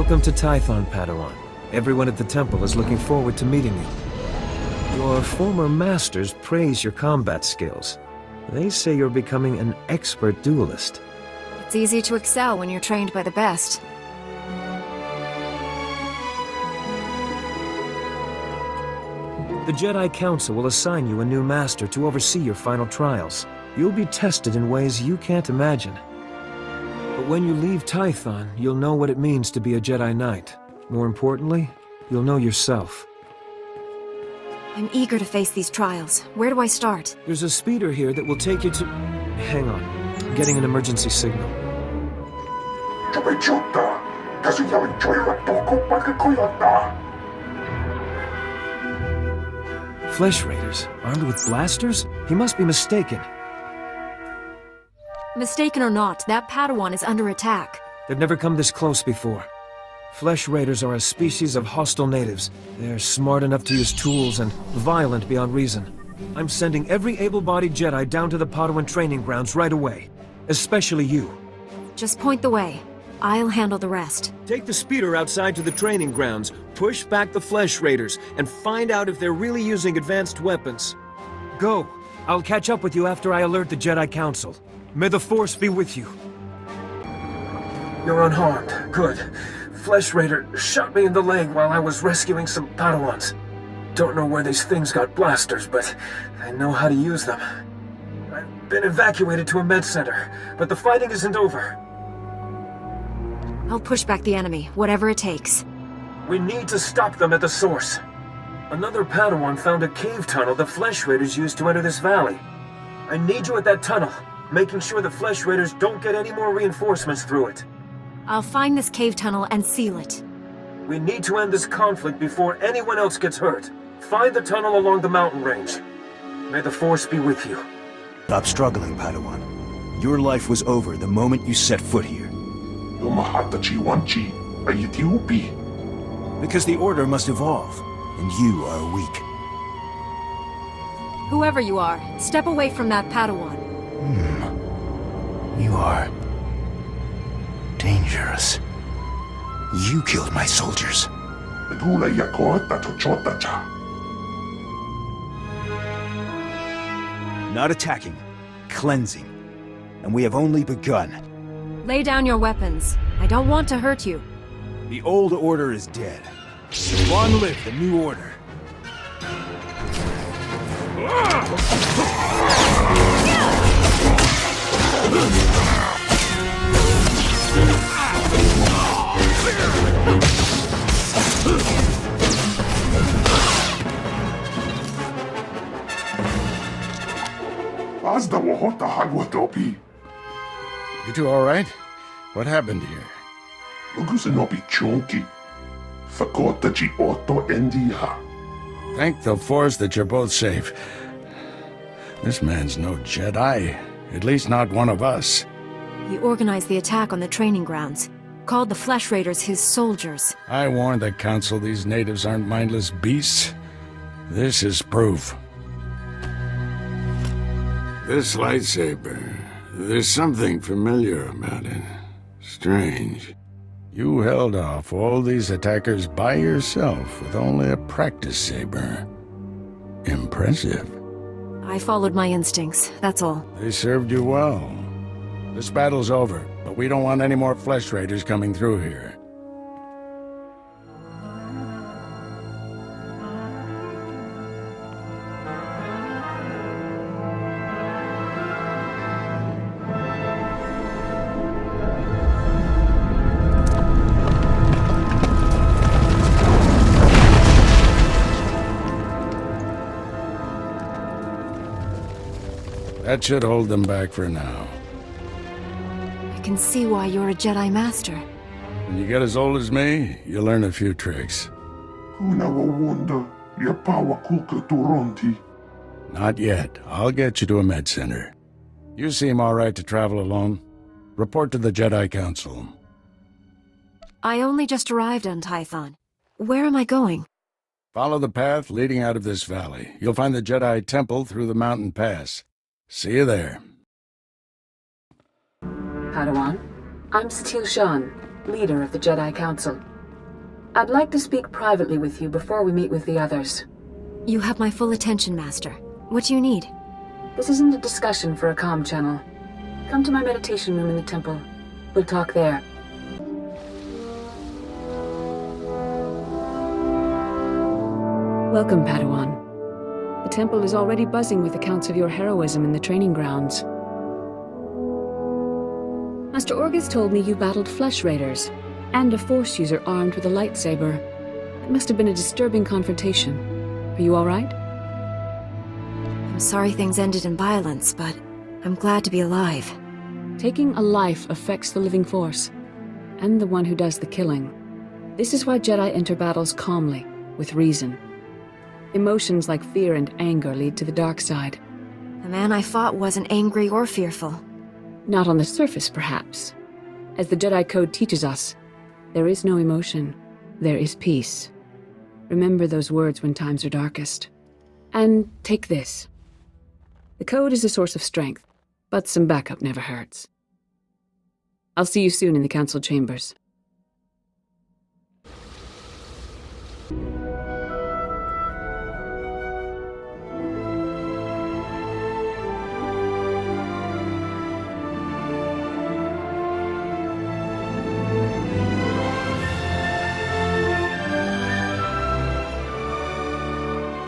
Welcome to Tython, Padawan. Everyone at the temple is looking forward to meeting you. Your former masters praise your combat skills. They say you're becoming an expert duelist. It's easy to excel when you're trained by the best. The Jedi Council will assign you a new master to oversee your final trials. You'll be tested in ways you can't imagine. But when you leave Tython, you'll know what it means to be a Jedi Knight. More importantly, you'll know yourself. I'm eager to face these trials. Where do I start? There's a speeder here that will take you to... Hang on. I'm getting an emergency signal. Flesh Raiders, armed with blasters? He must be mistaken. Mistaken or not, that Padawan is under attack. They've never come this close before. Flesh Raiders are a species of hostile natives. They're smart enough to use tools and violent beyond reason. I'm sending every able-bodied Jedi down to the Padawan training grounds right away. Especially you. Just point the way. I'll handle the rest. Take the speeder outside to the training grounds, push back the Flesh Raiders, and find out if they're really using advanced weapons. Go. I'll catch up with you after I alert the Jedi Council. May the Force be with you. You're unharmed. Good. Flesh Raider shot me in the leg while I was rescuing some Padawans. Don't know where these things got blasters, but I know how to use them. I've been evacuated to a med center, but the fighting isn't over. I'll push back the enemy, whatever it takes. We need to stop them at the source. Another Padawan found a cave tunnel the Flesh Raiders used to enter this valley. I need you at that tunnel, making sure the Flesh Raiders don't get any more reinforcements through it. I'll find this cave tunnel and seal it. We need to end this conflict before anyone else gets hurt. Find the tunnel along the mountain range. May the Force be with you. Stop struggling, Padawan. Your life was over the moment you set foot here. Because the Order must evolve, and you are weak. Whoever you are, step away from that Padawan. You are... dangerous. You killed my soldiers. Not attacking, cleansing. And we have only begun. Lay down your weapons. I don't want to hurt you. The old order is dead. Long live the new order. You two all right? What happened here? Thank the Force that you're both safe. This man's no Jedi. At least not one of us. He organized the attack on the training grounds. Called the Flesh Raiders his soldiers. I warned the Council these natives aren't mindless beasts. This is proof. This lightsaber, there's something familiar about it. Strange. You held off all these attackers by yourself with only a practice saber. Impressive. I followed my instincts, that's all. They served you well. This battle's over, but we don't want any more Flesh Raiders coming through here. That should hold them back for now. I can see why you're a Jedi Master. When you get as old as me, you'll learn a few tricks. Not yet. I'll get you to a med center. You seem all right to travel alone. Report to the Jedi Council. I only just arrived on Tython. Where am I going? Follow the path leading out of this valley. You'll find the Jedi Temple through the mountain pass. See you there. Padawan, I'm Satil Shan, leader of the Jedi Council. I'd like to speak privately with you before we meet with the others. You have my full attention, Master. What do you need? This isn't a discussion for a comm channel. Come to my meditation room in the temple. We'll talk there. Welcome, Padawan. The temple is already buzzing with accounts of your heroism in the training grounds. Master Orgus told me you battled flesh raiders, and a Force user armed with a lightsaber. It must have been a disturbing confrontation. Are you all right? I'm sorry things ended in violence, but I'm glad to be alive. Taking a life affects the living Force, and the one who does the killing. This is why Jedi enter battles calmly, with reason. Emotions like fear and anger lead to the dark side. The man I fought wasn't angry or fearful. Not on the surface, perhaps. As the Jedi Code teaches us, there is no emotion, there is peace. Remember those words when times are darkest. And take this. The Code is a source of strength, but some backup never hurts. I'll see you soon in the Council Chambers.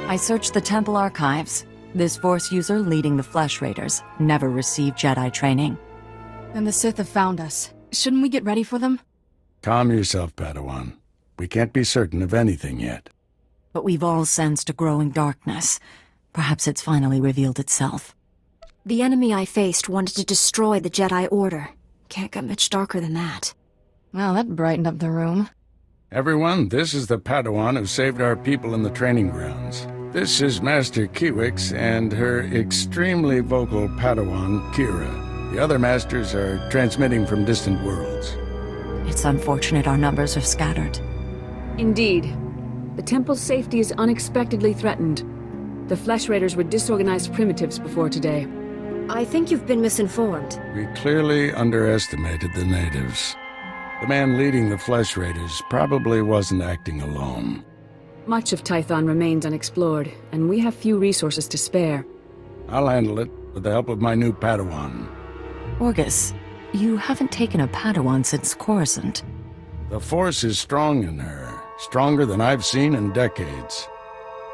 I searched the temple archives. This Force user leading the Flesh Raiders never received Jedi training. Then the Sith have found us. Shouldn't we get ready for them? Calm yourself, Padawan. We can't be certain of anything yet. But we've all sensed a growing darkness. Perhaps it's finally revealed itself. The enemy I faced wanted to destroy the Jedi Order. Can't get much darker than that. Well, that brightened up the room. Everyone, this is the Padawan who saved our people in the training grounds. This is Master Kiwix and her extremely vocal Padawan, Kira. The other masters are transmitting from distant worlds. It's unfortunate our numbers are scattered. Indeed. The temple's safety is unexpectedly threatened. The Flesh Raiders were disorganized primitives before today. I think you've been misinformed. We clearly underestimated the natives. The man leading the Flesh Raiders probably wasn't acting alone. Much of Tython remains unexplored, and we have few resources to spare. I'll handle it with the help of my new Padawan. Orgus, you haven't taken a Padawan since Coruscant. The Force is strong in her, stronger than I've seen in decades.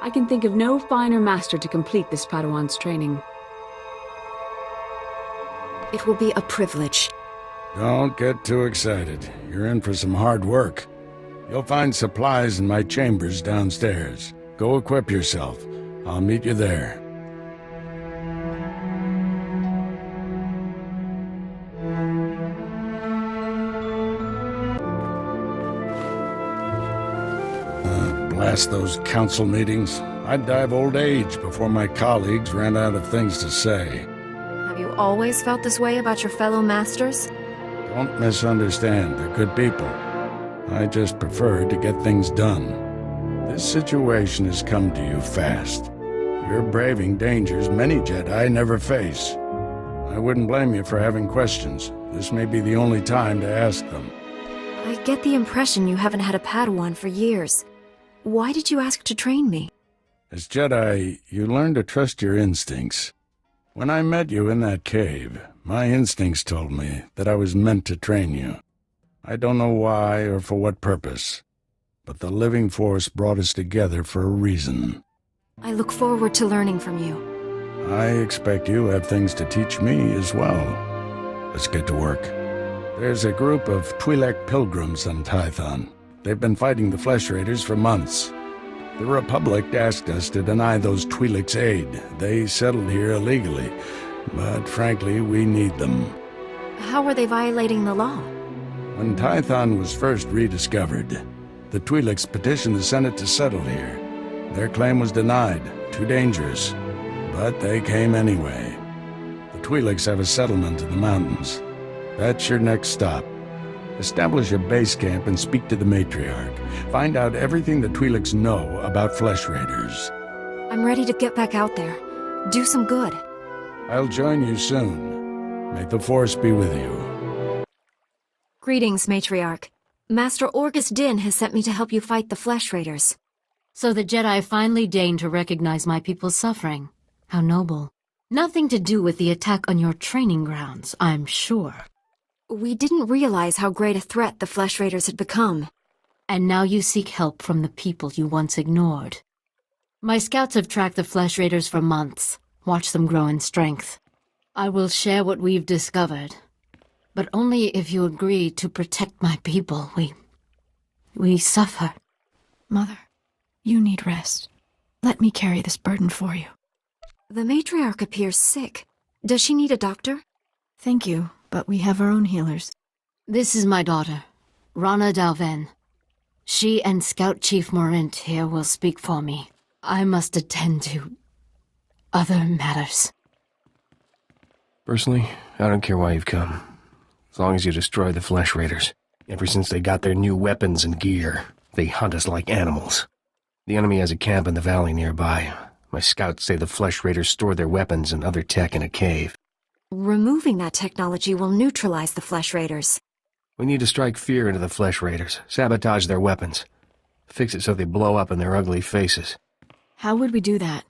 I can think of no finer master to complete this Padawan's training. It will be a privilege. Don't get too excited. You're in for some hard work. You'll find supplies in my chambers downstairs. Go equip yourself. I'll meet you there. Blast those council meetings. I'd die of old age before my colleagues ran out of things to say. Have you always felt this way about your fellow masters? Don't misunderstand. They're good people. I just prefer to get things done. This situation has come to you fast. You're braving dangers many Jedi never face. I wouldn't blame you for having questions. This may be the only time to ask them. I get the impression you haven't had a Padawan for years. Why did you ask to train me? As Jedi, you learn to trust your instincts. When I met you in that cave, my instincts told me that I was meant to train you. I don't know why or for what purpose, but the living Force brought us together for a reason. I look forward to learning from you. I expect you have things to teach me as well. Let's get to work. There's a group of Twi'lek pilgrims on Tython. They've been fighting the Flesh Raiders for months. The Republic asked us to deny those Twi'leks aid. They settled here illegally, but frankly, we need them. How are they violating the law? When Tython was first rediscovered, the Twi'leks petitioned the Senate to settle here. Their claim was denied, too dangerous, but they came anyway. The Twi'leks have a settlement in the mountains. That's your next stop. Establish a base camp and speak to the matriarch. Find out everything the Twi'leks know about Flesh Raiders. I'm ready to get back out there. Do some good. I'll join you soon. May the Force be with you. Greetings, Matriarch. Master Orgus Din has sent me to help you fight the Flesh Raiders. So the Jedi finally deigned to recognize my people's suffering. How noble. Nothing to do with the attack on your training grounds, I'm sure. We didn't realize how great a threat the Flesh Raiders had become. And now you seek help from the people you once ignored. My scouts have tracked the Flesh Raiders for months, watched them grow in strength. I will share what we've discovered, but only if you agree to protect my people. We suffer. Mother, you need rest. Let me carry this burden for you. The matriarch appears sick. Does she need a doctor? Thank you, but we have our own healers. This is my daughter, Rana Dalven. She and Scout Chief Morint here will speak for me. I must attend to other matters. Personally, I don't care why you've come. As long as you destroy the Flesh Raiders. Ever since they got their new weapons and gear, they hunt us like animals. The enemy has a camp in the valley nearby. My scouts say the Flesh Raiders store their weapons and other tech in a cave. Removing that technology will neutralize the Flesh Raiders. We need to strike fear into the Flesh Raiders, sabotage their weapons. Fix it so they blow up in their ugly faces. How would we do that?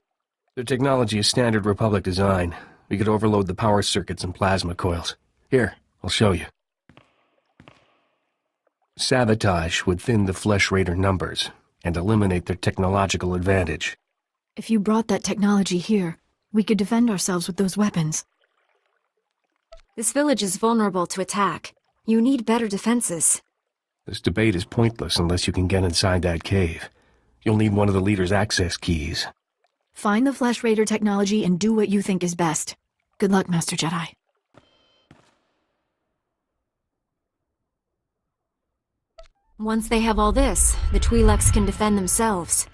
Their technology is standard Republic design. We could overload the power circuits and plasma coils. Here, I'll show you. Sabotage would thin the Flesh Raider numbers and eliminate their technological advantage. If you brought that technology here, we could defend ourselves with those weapons. This village is vulnerable to attack. You need better defenses. This debate is pointless unless you can get inside that cave. You'll need one of the leader's access keys. Find the Flesh Raider technology and do what you think is best. Good luck, Master Jedi. Once they have all this, the Twi'leks can defend themselves.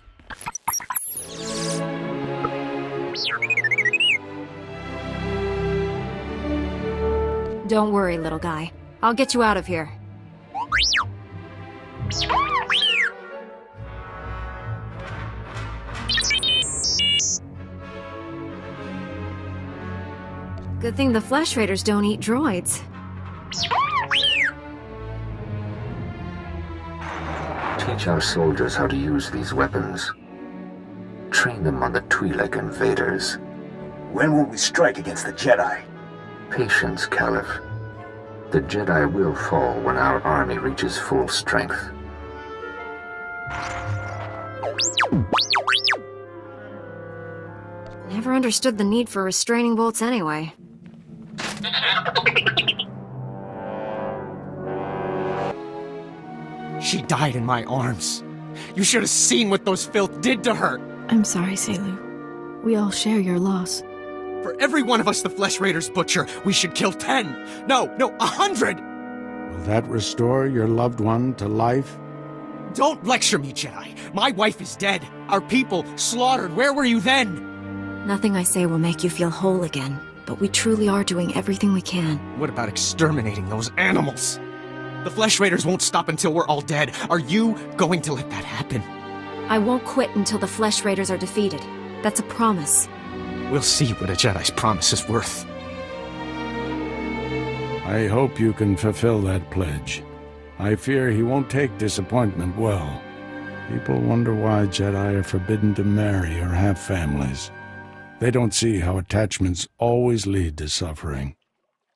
Don't worry, little guy. I'll get you out of here. Good thing the Flesh Raiders don't eat droids. Teach our soldiers how to use these weapons. Train them on the Twi'lek invaders. When will we strike against the Jedi? Patience, Caliph. The Jedi will fall when our army reaches full strength. Never understood the need for restraining bolts anyway. She died in my arms. You should have seen what those filth did to her. I'm sorry, Selu. We all share your loss. For every one of us the Flesh Raiders butcher, we should kill 10. No, 100! Will that restore your loved one to life? Don't lecture me, Jedi. My wife is dead. Our people slaughtered. Where were you then? Nothing I say will make you feel whole again, but we truly are doing everything we can. What about exterminating those animals? The Flesh Raiders won't stop until we're all dead. Are you going to let that happen? I won't quit until the Flesh Raiders are defeated. That's a promise. We'll see what a Jedi's promise is worth. I hope you can fulfill that pledge. I fear he won't take disappointment well. People wonder why Jedi are forbidden to marry or have families. They don't see how attachments always lead to suffering.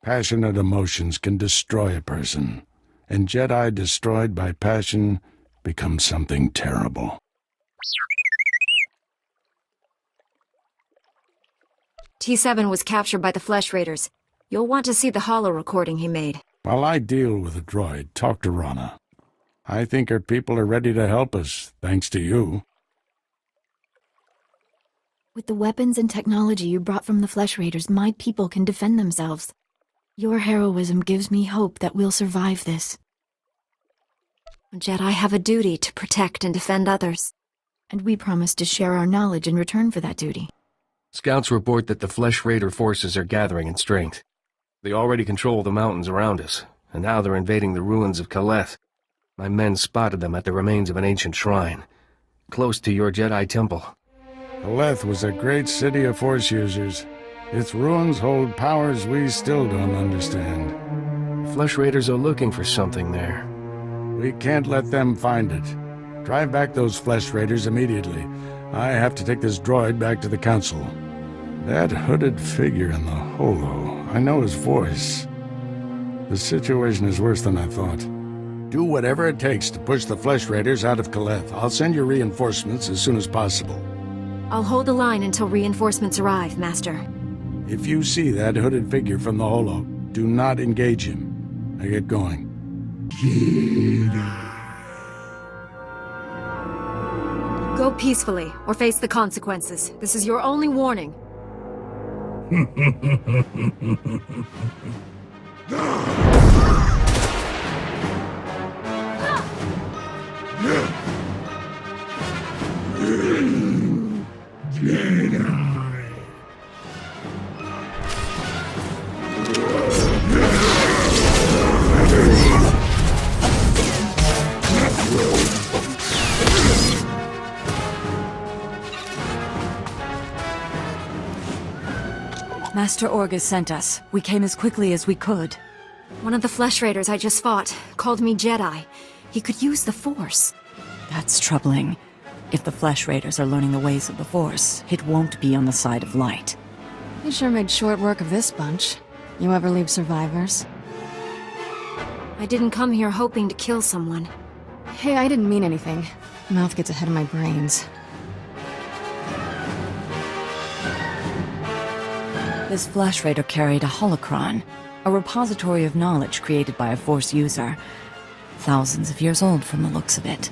Passionate emotions can destroy a person, and Jedi destroyed by passion become something terrible. T7 was captured by the Flesh Raiders. You'll want to see the holo recording he made. While I deal with the droid, talk to Rana. I think her people are ready to help us, thanks to you. With the weapons and technology you brought from the Flesh Raiders, my people can defend themselves. Your heroism gives me hope that we'll survive this. Jedi have a duty to protect and defend others. And we promise to share our knowledge in return for that duty. Scouts report that the Flesh Raider forces are gathering in strength. They already control the mountains around us, and now they're invading the ruins of Kaleth. My men spotted them at the remains of an ancient shrine, close to your Jedi temple. Kaleth was a great city of Force users. Its ruins hold powers we still don't understand. Flesh Raiders are looking for something there. We can't let them find it. Drive back those flesh raiders immediately. I have to take this droid back to the Council. That hooded figure in the holo, I know his voice. The situation is worse than I thought. Do whatever it takes to push the flesh raiders out of Kaleth. I'll send you reinforcements as soon as possible. I'll hold the line until reinforcements arrive, Master. If you see that hooded figure from the holo, do not engage him. I get going. Go peacefully, or face the consequences. This is your only warning. Master Orgus sent us. We came as quickly as we could. One of the Flesh Raiders I just fought called me Jedi. He could use the Force. That's troubling. If the Flesh Raiders are learning the ways of the Force, it won't be on the side of light. You sure made short work of this bunch. You ever leave survivors? I didn't come here hoping to kill someone. Hey, I didn't mean anything. Mouth gets ahead of my brains. This Flesh Raider carried a holocron, a repository of knowledge created by a Force user. Thousands of years old from the looks of it.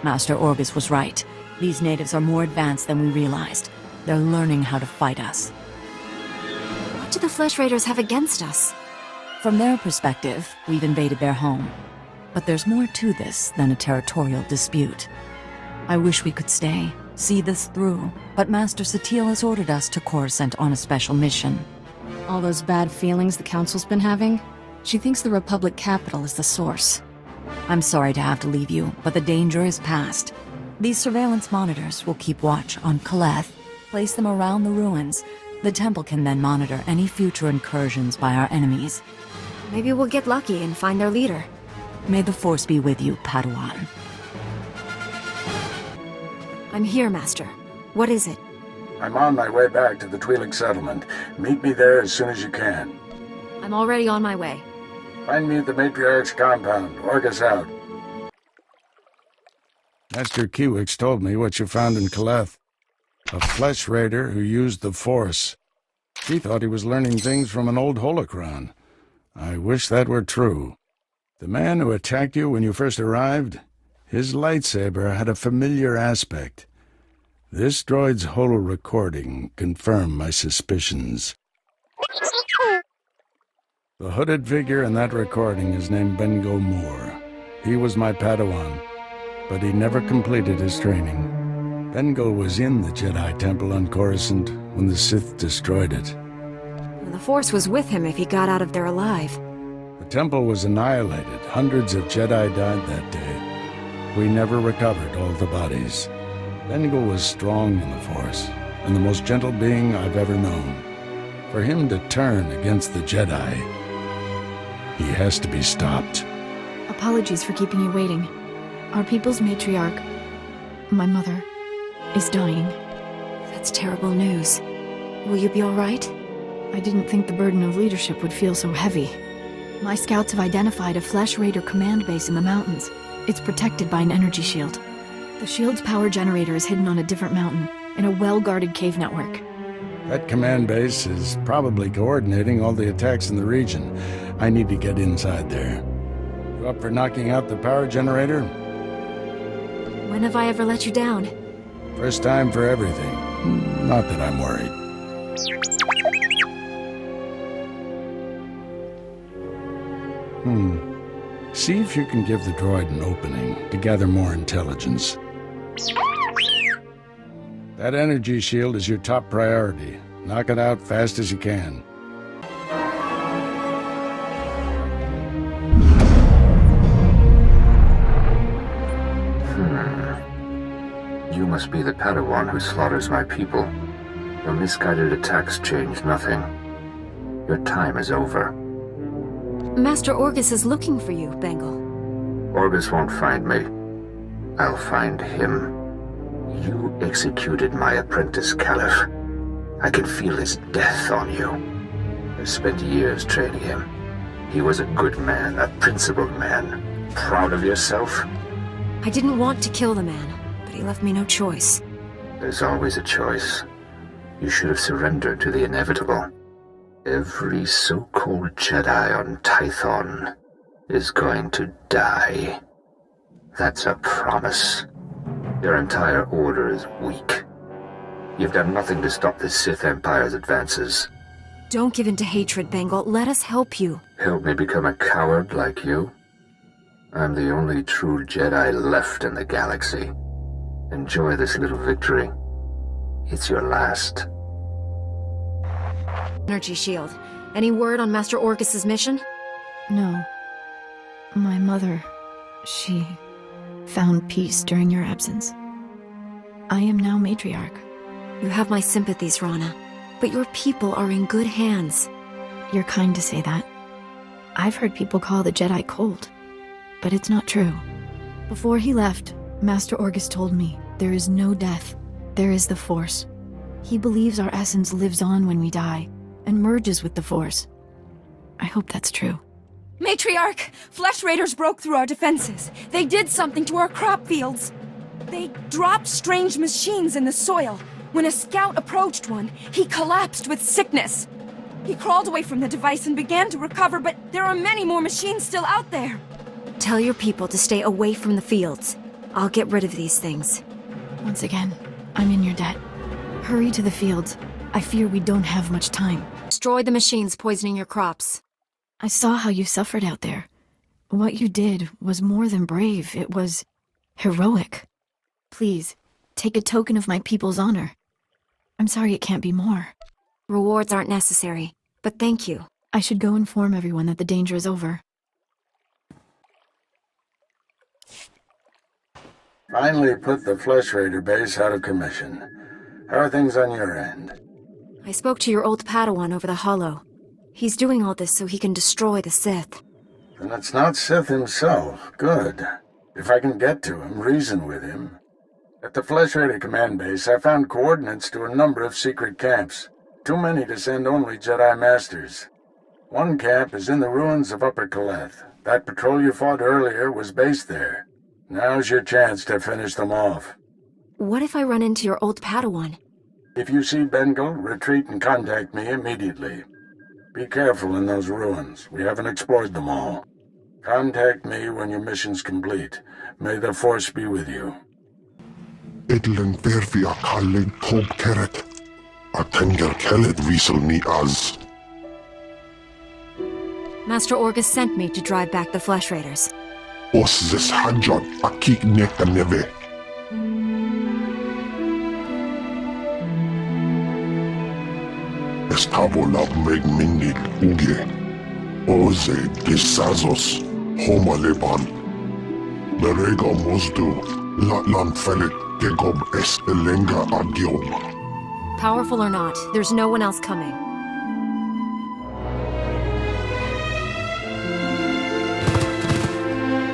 Master Orgus was right. These natives are more advanced than we realized. They're learning how to fight us. What do the Flesh Raiders have against us? From their perspective, we've invaded their home. But there's more to this than a territorial dispute. I wish we could stay, see this through, but Master SWTOR has ordered us to Coruscant on a special mission. All those bad feelings the Council's been having? She thinks the Republic capital is the source. I'm sorry to have to leave you, but the danger is past. These surveillance monitors will keep watch on Kaleth, place them around the ruins. The temple can then monitor any future incursions by our enemies. Maybe we'll get lucky and find their leader. May the Force be with you, Padawan. I'm here, Master. What is it? I'm on my way back to the Twi'lek settlement. Meet me there as soon as you can. I'm already on my way. Find me at the Matriarch's compound. Orgus out. Master Kiwix told me what you found in Kaleth. A Flesh Raider who used the Force. He thought he was learning things from an old holocron. I wish that were true. The man who attacked you when you first arrived, his lightsaber had a familiar aspect. This droid's holo-recording confirmed my suspicions. The hooded figure in that recording is named Bengo Moore. He was my Padawan, but he never completed his training. Bengo was in the Jedi Temple on Coruscant when the Sith destroyed it. The Force was with him if he got out of there alive. The temple was annihilated. Hundreds of Jedi died that day. We never recovered all the bodies. Bengal was strong in the Force, and the most gentle being I've ever known. For him to turn against the Jedi, he has to be stopped. Apologies for keeping you waiting. Our people's matriarch, my mother, is dying. That's terrible news. Will you be all right? I didn't think the burden of leadership would feel so heavy. My scouts have identified a Flesh Raider command base in the mountains. It's protected by an energy shield. The shield's power generator is hidden on a different mountain, in a well-guarded cave network. That command base is probably coordinating all the attacks in the region. I need to get inside there. You up for knocking out the power generator? When have I ever let you down? First time for everything. Not that I'm worried. See if you can give the droid an opening to gather more intelligence. That energy shield is your top priority. Knock it out fast as you can. You must be the Padawan who slaughters my people. Your misguided attacks change nothing. Your time is over. Master Orgus is looking for you, Bengal. Orgus won't find me. I'll find him. You executed my apprentice, Caliph. I can feel his death on you. I spent years training him. He was a good man, a principled man. Proud of yourself? I didn't want to kill the man, but he left me no choice. There's always a choice. You should have surrendered to the inevitable. Every so-called Jedi on Tython is going to die. That's a promise. Your entire order is weak. You've done nothing to stop the Sith Empire's advances. Don't give in to hatred, Bengal. Let us help you. Help me become a coward like you? I'm the only true Jedi left in the galaxy. Enjoy this little victory. It's your last. Energy shield. Any word on Master Orgus's mission? No. My mother, she found peace during your absence. I am now matriarch. You have my sympathies, Rana. But your people are in good hands. You're kind to say that. I've heard people call the Jedi cold, but it's not true. Before he left, Master Orgus told me there is no death, there is the Force. He believes our essence lives on when we die, and merges with the Force. I hope that's true. Matriarch! Flesh Raiders broke through our defenses. They did something to our crop fields. They dropped strange machines in the soil. When a scout approached one, he collapsed with sickness. He crawled away from the device and began to recover, but there are many more machines still out there. Tell your people to stay away from the fields. I'll get rid of these things. Once again, I'm in your debt. Hurry to the fields. I fear we don't have much time. Destroy the machines poisoning your crops. I saw how you suffered out there. What you did was more than brave. It was heroic. Please, take a token of my people's honor. I'm sorry it can't be more. Rewards aren't necessary, but thank you. I should go inform everyone that the danger is over. Finally put the Flesh Raider base out of commission. How are things on your end? I spoke to your old Padawan over the Hollow. He's doing all this so he can destroy the Sith. Then it's not Sith himself. Good. If I can get to him, reason with him. At the Flesh Raider command base, I found coordinates to a number of secret camps. Too many to send only Jedi Masters. One camp is in the ruins of Upper Kaleth. That patrol you fought earlier was based there. Now's your chance to finish them off. What if I run into your old Padawan? If you see Bengal, retreat and contact me immediately. Be careful in those ruins. We haven't explored them all. Contact me when your mission's complete. May the Force be with you. Idlen verfi a kallin tog keret. A tenger kellet wiesel ni az. Master Orgus sent me to drive back the Flesh Raiders. Os zes hajjad a kik neka neve. Estavo lab meg mingil uge. Oze gisazos homa leban. Berega mozdu latlan felet gegob es elenga agiob. Powerful or not, there's no one else coming.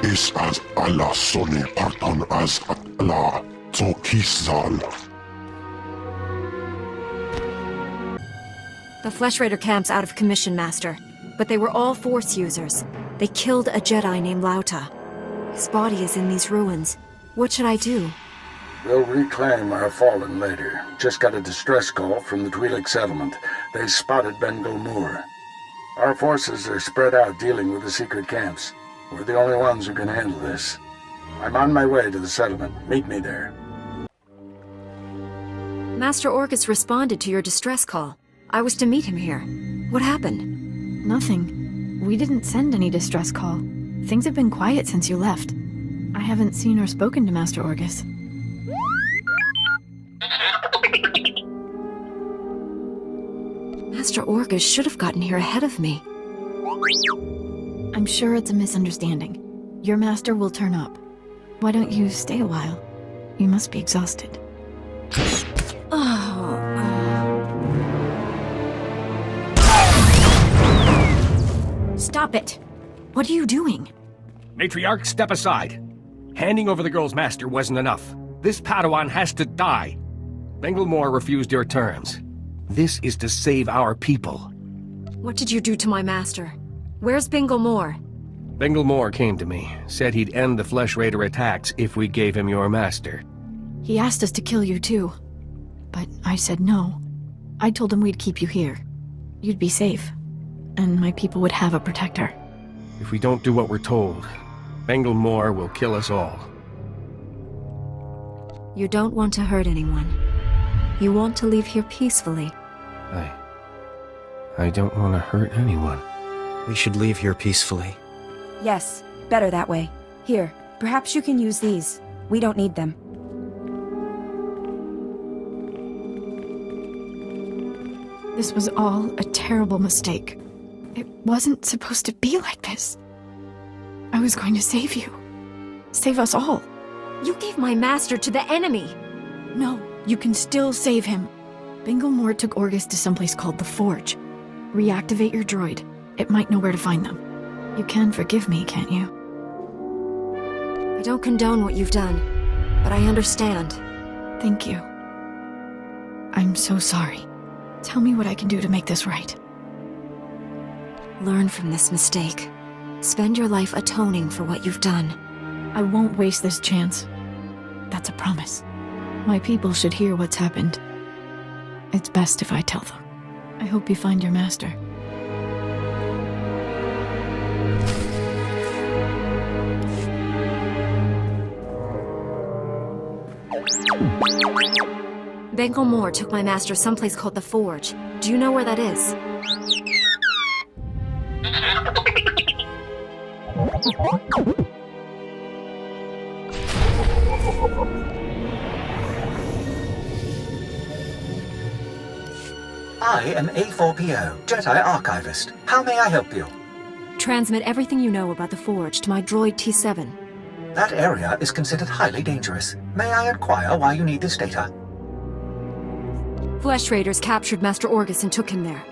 Is as Allah sone partan as Allah zokisal. The Flesh Raider camp's out of commission, Master. But they were all Force users. They killed a Jedi named Lauta. His body is in these ruins. What should I do? We'll reclaim our fallen later. Just got a distress call from the Twi'lek settlement. They spotted Bengal Moor. Our forces are spread out dealing with the secret camps. We're the only ones who can handle this. I'm on my way to the settlement. Meet me there. Master Orgus responded to your distress call. I was to meet him here. What happened? Nothing. We didn't send any distress call. Things have been quiet since you left. I haven't seen or spoken to Master Orgus. Master Orgus should have gotten here ahead of me. I'm sure it's a misunderstanding. Your master will turn up. Why don't you stay a while? You must be exhausted. Stop it! What are you doing? Matriarch, step aside. Handing over the girl's master wasn't enough. This Padawan has to die. Bengalmore refused your terms. This is to save our people. What did you do to my master? Where's Bengalmore? Bengalmore came to me, said he'd end the Flesh Raider attacks if we gave him your master. He asked us to kill you too. But I said no. I told him we'd keep you here. You'd be safe. And my people would have a protector. If we don't do what we're told, Bengalmore will kill us all. You don't want to hurt anyone. You want to leave here peacefully. I don't want to hurt anyone. We should leave here peacefully. Yes, better that way. Here, perhaps you can use these. We don't need them. This was all a terrible mistake. It wasn't supposed to be like this. I was going to save you. Save us all. You gave my master to the enemy! No, you can still save him. Bengalmore took Orgus to someplace called the Forge. Reactivate your droid. It might know where to find them. You can forgive me, can't you? I don't condone what you've done, but I understand. Thank you. I'm so sorry. Tell me what I can do to make this right. Learn from this mistake. Spend your life atoning for what you've done. I won't waste this chance. That's a promise. My people should hear what's happened. It's best if I tell them. I hope you find your master. Bengalmore took my master someplace called the Forge. Do you know where that is? I am A4PO, Jedi Archivist. How may I help you? Transmit everything you know about the Forge to my droid T7. That area is considered highly dangerous. May I inquire why you need this data? Flesh Raiders captured Master Orgus and took him there.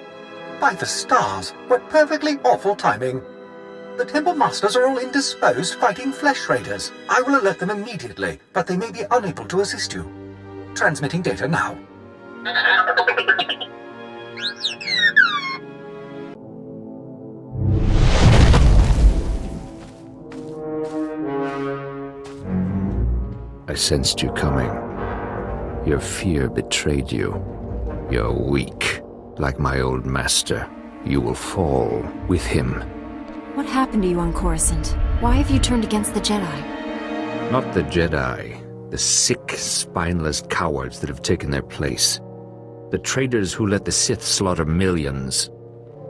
By the stars, what perfectly awful timing. The Temple Masters are all indisposed fighting Flesh Raiders. I will alert them immediately, but they may be unable to assist you. Transmitting data now. I sensed you coming. Your fear betrayed you. You're weak. Like my old master, you will fall with him. What happened to you on Coruscant? Why have you turned against the Jedi? Not the Jedi. The sick, spineless cowards that have taken their place. The traitors who let the Sith slaughter millions.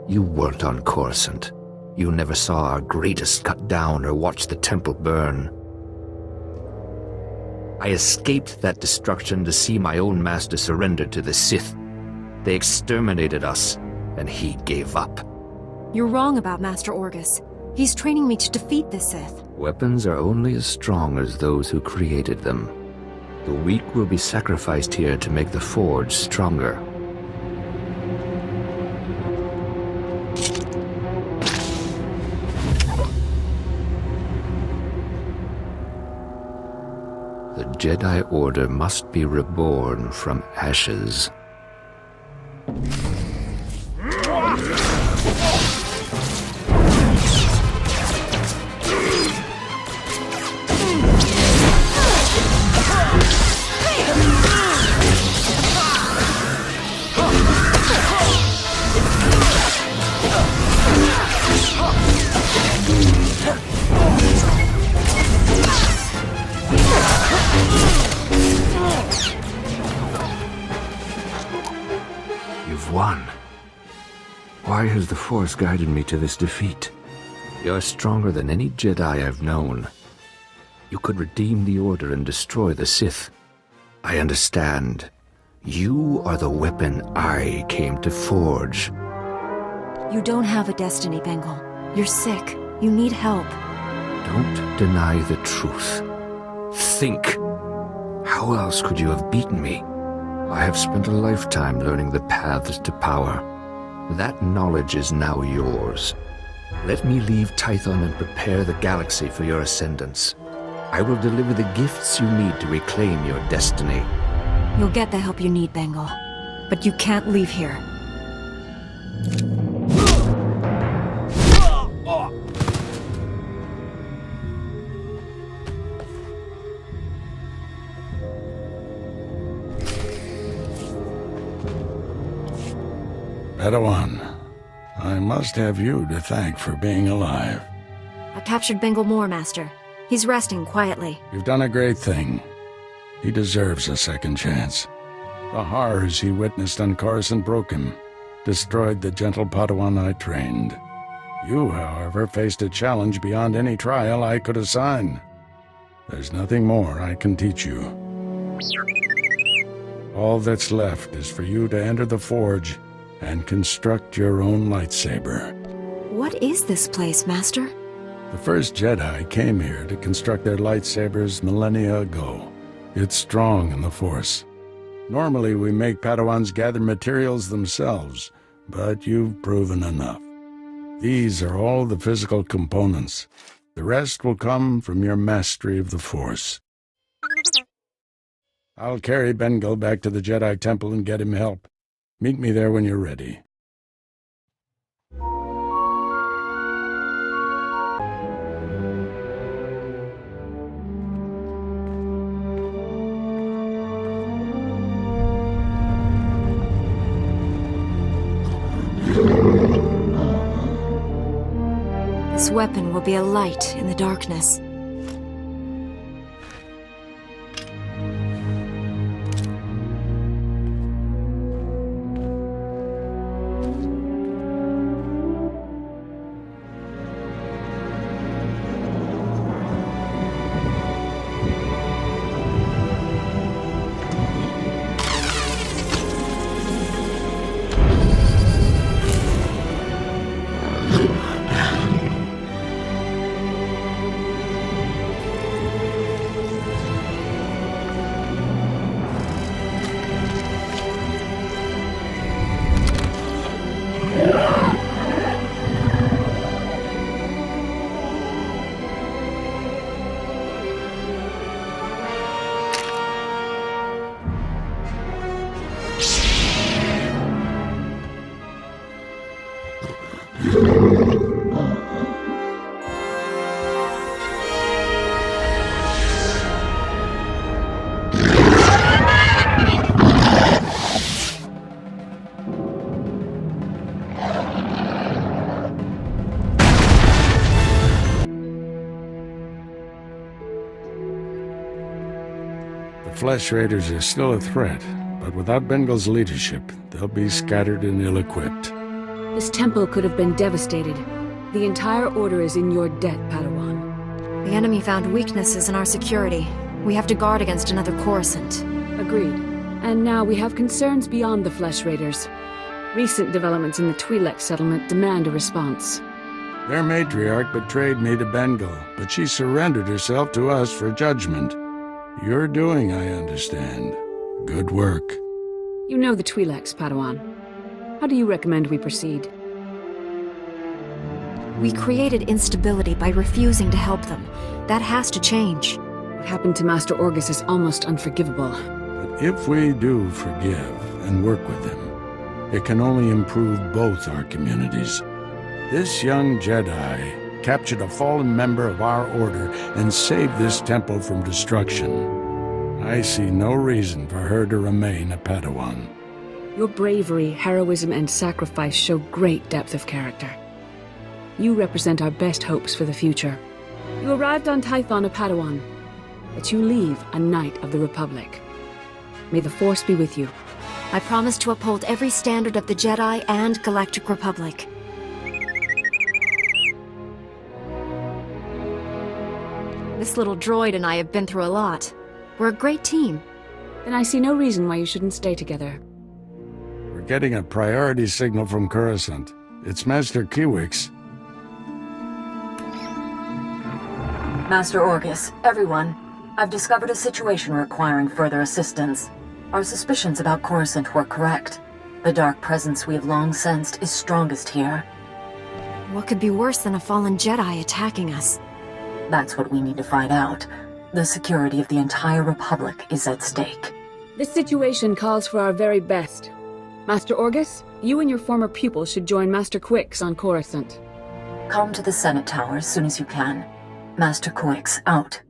You weren't on Coruscant. You never saw our greatest cut down or watched the temple burn. I escaped that destruction to see my own master surrender to the Sith. They exterminated us, and he gave up. You're wrong about Master Orgus. He's training me to defeat the Sith. Weapons are only as strong as those who created them. The weak will be sacrificed here to make the Forge stronger. The Jedi Order must be reborn from ashes. You've won. Why has the Force guided me to this defeat? You're stronger than any Jedi I've known. You could redeem the Order and destroy the Sith. I understand. You are the weapon I came to forge. You don't have a destiny, Bengal. You're sick. You need help. Don't deny the truth. Think. How else could you have beaten me? I have spent a lifetime learning the paths to power. That knowledge is now yours. Let me leave Tython and prepare the galaxy for your ascendance. I will deliver the gifts you need to reclaim your destiny. You'll get the help you need, Bengal. But you can't leave here. Padawan, I must have you to thank for being alive. I captured Bengal Moore, Master. He's resting quietly. You've done a great thing. He deserves a second chance. The horrors he witnessed on Coruscant broke him, destroyed the gentle Padawan I trained. You, however, faced a challenge beyond any trial I could assign. There's nothing more I can teach you. All that's left is for you to enter the Forge and construct your own lightsaber. What is this place, Master? The first Jedi came here to construct their lightsabers millennia ago. It's strong in the Force. Normally we make Padawans gather materials themselves, but you've proven enough. These are all the physical components. The rest will come from your mastery of the Force. I'll carry Bengal back to the Jedi Temple and get him help. Meet me there when you're ready. This weapon will be a light in the darkness. Flesh Raiders are still a threat, but without Bengal's leadership, they'll be scattered and ill-equipped. This temple could have been devastated. The entire Order is in your debt, Padawan. The enemy found weaknesses in our security. We have to guard against another Coruscant. Agreed. And now we have concerns beyond the Flesh Raiders. Recent developments in the Twi'lek settlement demand a response. Their matriarch betrayed me to Bengal, but she surrendered herself to us for judgment. You're doing, I understand. Good work. You know the Twi'leks, Padawan. How do you recommend we proceed? We created instability by refusing to help them. That has to change. What happened to Master Orgus is almost unforgivable. But if we do forgive and work with him, it can only improve both our communities. This young Jedi captured a fallen member of our Order and saved this temple from destruction. I see no reason for her to remain a Padawan. Your bravery, heroism, and sacrifice show great depth of character. You represent our best hopes for the future. You arrived on Tython a Padawan, but you leave a Knight of the Republic. May the Force be with you. I promise to uphold every standard of the Jedi and Galactic Republic. This little droid and I have been through a lot. We're a great team. Then I see no reason why you shouldn't stay together. We're getting a priority signal from Coruscant. It's Master Kiwix. Master Orgus, everyone. I've discovered a situation requiring further assistance. Our suspicions about Coruscant were correct. The dark presence we have long sensed is strongest here. What could be worse than a fallen Jedi attacking us? That's what we need to find out. The security of the entire Republic is at stake. This situation calls for our very best. Master Orgus, you and your former pupils should join Master Quix on Coruscant. Come to the Senate Tower as soon as you can. Master Quix, out.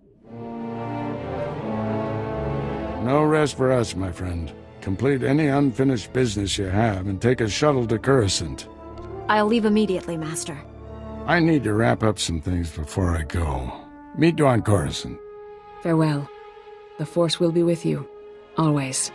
No rest for us, my friend. Complete any unfinished business you have and take a shuttle to Coruscant. I'll leave immediately, Master. I need to wrap up some things before I go. Meet you on Coruscant. Farewell. The Force will be with you. Always.